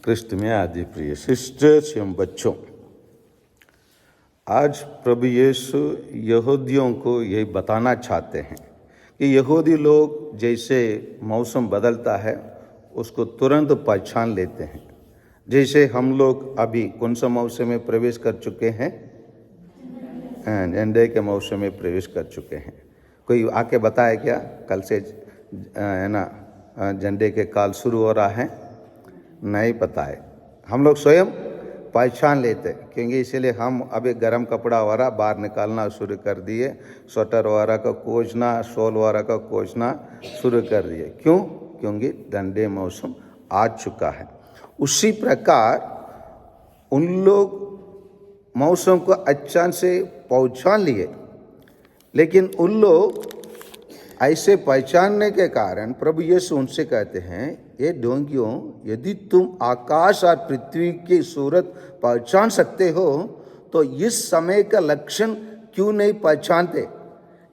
क्रिस्त में आदि प्रिय सिस्टर्स एवं बच्चों, आज प्रभु यीशु यहूदियों को यही बताना चाहते हैं कि यहूदी लोग जैसे मौसम बदलता है उसको तुरंत पहचान लेते हैं। जैसे हम लोग अभी कौन सा मौसम में प्रवेश कर चुके हैं? झंडे के मौसम में प्रवेश कर चुके हैं। कोई आके बताए क्या कल से है ना झंडे के काल शुरू हो रहा है? नहीं पता है। हम लोग स्वयं पहचान लेते क्योंकि इसीलिए हम अभी गर्म कपड़ा वाला बाहर निकालना शुरू कर दिए, स्वेटर वाला का खोजना, शॉल वाला का खोजना शुरू कर दिए। क्यों? क्योंकि ठंडे मौसम आ चुका है। उसी प्रकार उन लोग मौसम को अच्छा से पहचान लिए, लेकिन उन लोग ऐसे पहचानने के कारण प्रभु यीशु उनसे कहते हैं, ये ढोंगियों, यदि तुम आकाश और पृथ्वी की सूरत पहचान सकते हो तो इस समय का लक्षण क्यों नहीं पहचानते?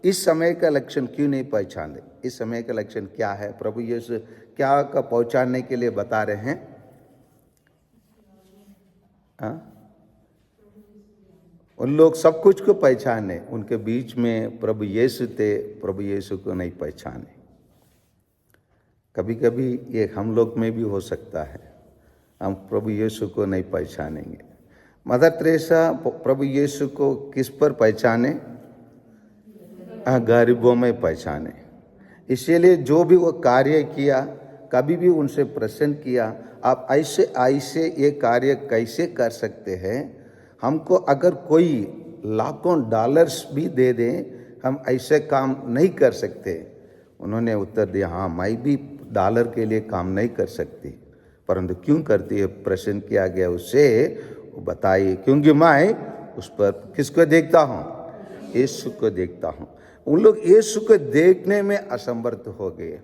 इस समय का लक्षण क्यों नहीं पहचानते? इस समय का लक्षण क्या है? प्रभु यीशु क्या का पहचानने के लिए बता रहे हैं? उन लोग सब कुछ को पहचाने, उनके बीच में प्रभु यीशु थे, प्रभु यीशु को नहीं पहचाने। कभी कभी ये हम लोग में भी हो सकता है, हम प्रभु यीशु को नहीं पहचानेंगे। मदर तेरेसा प्रभु यीशु को किस पर पहचाने? गरीबों में पहचाने। इसीलिए जो भी वो कार्य किया, कभी भी उनसे प्रश्न किया, आप ऐसे ऐसे ये कार्य कैसे कर सकते हैं? हमको अगर कोई लाखों डॉलर्स भी दे दें, हम ऐसे काम नहीं कर सकते। उन्होंने उत्तर दिया, हाँ मैं भी डॉलर के लिए काम नहीं कर सकती, परंतु क्यों करती है? प्रश्न किया गया उससे, वो बताइए। क्योंकि मैं उस पर किसको देखता हूँ? यीशु को देखता हूँ। उन लोग यीशु को देखने में असमर्थ हो गए।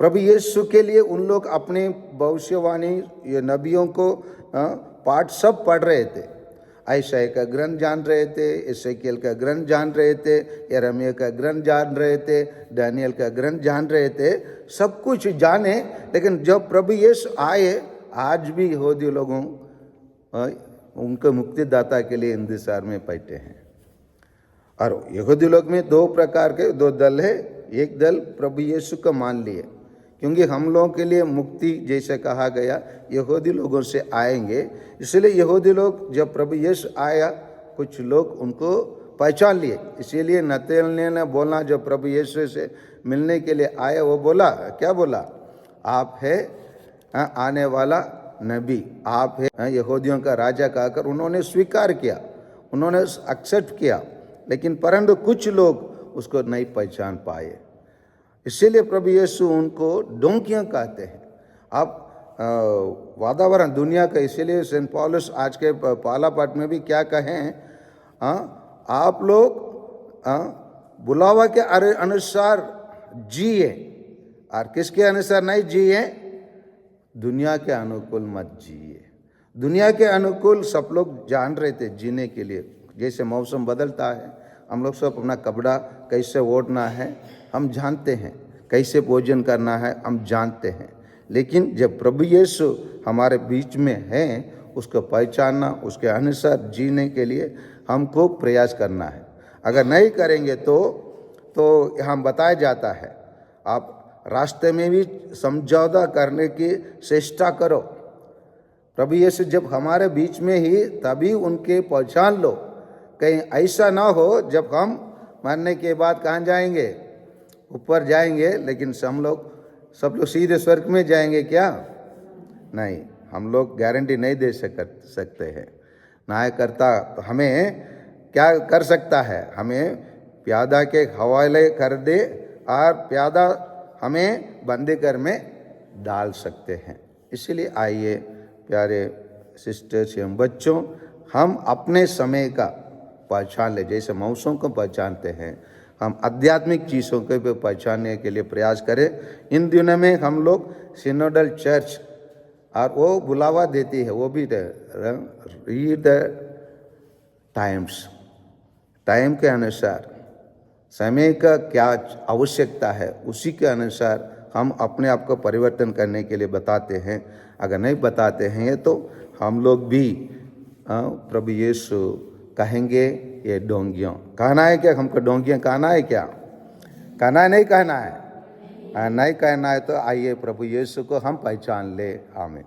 प्रभु यीशु के लिए उन लोग अपने भविष्यवाणी ये नबियों को पाठ सब पढ़ रहे थे। ऐशाया का ग्रंथ जान रहे थे, एसेकियल का ग्रंथ जान रहे थे, यिर्मयाह का ग्रंथ जान रहे थे, दानियल का ग्रंथ जान रहे थे, सब कुछ जाने। लेकिन जब प्रभु यीशु आए, आज भी यहूदी लोगों उनके मुक्तिदाता के लिए इंतजार में बैठे हैं। और यहूदी लोग में दो प्रकार के दो दल है। एक दल प्रभु यीशु को मान लिए, क्योंकि हम लोगों के लिए मुक्ति जैसे कहा गया यहूदी लोगों से आएंगे। इसलिए यहूदी लोग जब प्रभु यीशु आया, कुछ लोग उनको पहचान लिए। इसीलिए नतनएल ने बोला, जब प्रभु यीशु से मिलने के लिए आया, वो बोला, क्या बोला? आप है आने वाला नबी, आप है यहूदियों का राजा कहकर उन्होंने स्वीकार किया, उन्होंने एक्सेप्ट किया। लेकिन परंतु कुछ लोग उसको नहीं पहचान पाए। इसीलिए प्रभु यीशु उनको डोंकियाँ कहते हैं। अब वातावरण दुनिया का, इसीलिए सेंट पॉलस आज के पहला पाठ में भी क्या कहें, आप लोग बुलावा के अनुसार जिए, और किसके अनुसार नहीं जिए? दुनिया के अनुकूल मत जिए। दुनिया के अनुकूल सब लोग जान रहे थे जीने के लिए। जैसे मौसम बदलता है, हम लोग सब अपना कपड़ा कैसे ओढ़ना है हम जानते हैं, कैसे भोजन करना है हम जानते हैं। लेकिन जब प्रभु यीशु हमारे बीच में है, उसको पहचानना, उसके अनुसार जीने के लिए हमको प्रयास करना है। अगर नहीं करेंगे तो हम बताया जाता है, आप रास्ते में भी समझौता करने की चेष्टा करो। प्रभु यीशु जब हमारे बीच में ही, तभी उनके पहचान लो। कहीं ऐसा ना हो जब हम मरने के बाद कहाँ जाएंगे? ऊपर जाएंगे, लेकिन सब लोग सीधे स्वर्ग में जाएंगे क्या? नहीं, हम लोग गारंटी नहीं दे सकते हैं। न्यायकर्ता तो हमें क्या कर सकता है? हमें प्यादा के हवाले कर दे और प्यादा हमें बंदी घर में डाल सकते हैं। इसलिए आइए प्यारे सिस्टर्स एवं बच्चों, हम अपने समय का पहचान ले। जैसे मौसम को पहचानते हैं, हम आध्यात्मिक चीज़ों को भी पहचानने के लिए प्रयास करें। इन दिनों में हम लोग सिनोडल चर्च और वो बुलावा देती है, वो भी रीड द टाइम्स, टाइम के अनुसार समय का क्या आवश्यकता है, उसी के अनुसार हम अपने आप को परिवर्तन करने के लिए बताते हैं। अगर नहीं बताते हैं तो हम लोग भी प्रभु यीशु कहेंगे ये डोंगियों। कहना है क्या? हमको डोंगियाँ कहना है क्या? कहना है नहीं कहना है? नहीं कहना है तो आइए प्रभु यीशु को हम पहचान ले। आमीन।